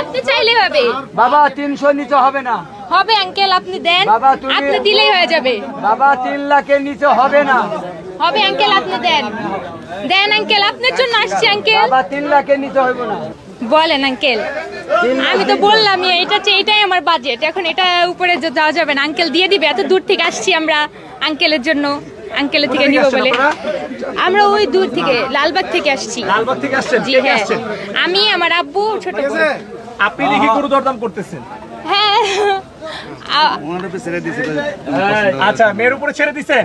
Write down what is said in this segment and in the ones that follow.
আপনি চাইলে হবে বাবা 300 নিচে হবে না হবে আঙ্কেল আপনি দেন বাবা তুমি আপনি দিলেই হয়ে যাবে বাবা 3 লাখের নিচে হবে না হবে আঙ্কেল আপনি দেন দেন আঙ্কেল আপনার জন্য আসছি আঙ্কেল বাবা 3 লাখের নিচে হবে না বলেন আঙ্কেল আমি তো বললাম এটাই আমার বাজেট এখন এটা উপরে যাওয়া যাবে না আঙ্কেল দিয়ে দিবে এত দূর থেকে আসছি আমরা আঙ্কেলের জন্য আঙ্কেলের থেকে নিব বলে আমরা ওই দূর থেকে লালবাগ থেকে আসছি লালবাগ থেকে আসছেন জি হ্যাঁ আমি আমার আব্বু ছোট বোন আপনি দেখি গরু দরদাম করতেছেন হ্যাঁ আচ্ছা মেয়ের উপরে ছেড়ে দিছেন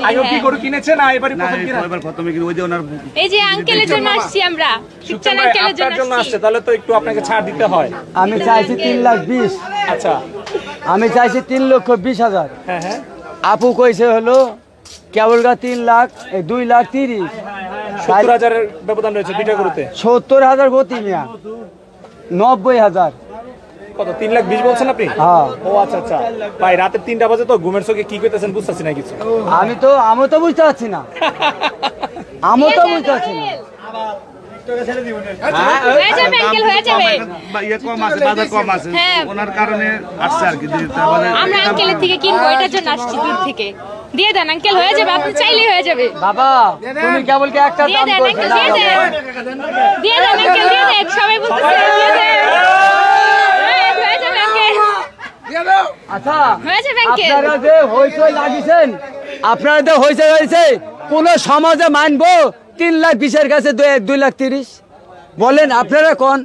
আগে কি গরু কিনেছেন না এবারে প্রথম কিনা এই যে আঙ্কেলের জন্য আসছি আমরা শিবচান আঙ্কেলের জন্য আসছে তাহলে তো একটু আপনাকে ছাড় দিতে হয় আমি চাইছি 3,20,000 আচ্ছা আমি চাইছি 3,20,000 হ্যাঁ হ্যাঁ আপু কইছে হলো কেবলগা 3 লাখ 2,30,000 70,000 এর ব্যবধান রয়েছে দুইটা গরুতে 70,000 গতি মিয়া 90,000 কত 3,20,000 বলছেন আপনি হ্যাঁ ও আচ্ছা আচ্ছা ভাই রাতে 3টা বাজে তো ঘুমের চোখে কি কইতেছেন বুঝতাছি না কিছু আমি তো বুঝতে পারছি না আমি তো বুঝতে পারছি না হয়ে যাবে আঙ্কেল হয়ে যাবে কম আছে বাজার কম আছে ওনার কারণে আসছে আর কি আমরা আঙ্কেলের থেকে কিনবো এটার জন্য আসছি দূর থেকে দিয়ে দেন আঙ্কেল হয়ে যাবে আপনি চাইলেই হয়ে যাবে বাবা তুমি কেবল কি একটা দিয়ে দাম দেন করছো আঙ্কেল দিয়ে দেন আঙ্কেল দিয়ে দেন সবাই বলতেছে দিয়ে দেন হয়ে যাবে আঙ্কেল আচ্ছা হয়ে যাবে আঙ্কেল আপনারা যে হইচই লাগিয়েছেন আপনারা যে হইচই হয়েছে কোন সমাজে মানবো 3,20,000 কাছে 2,30,000 বলেন আপনারা কোন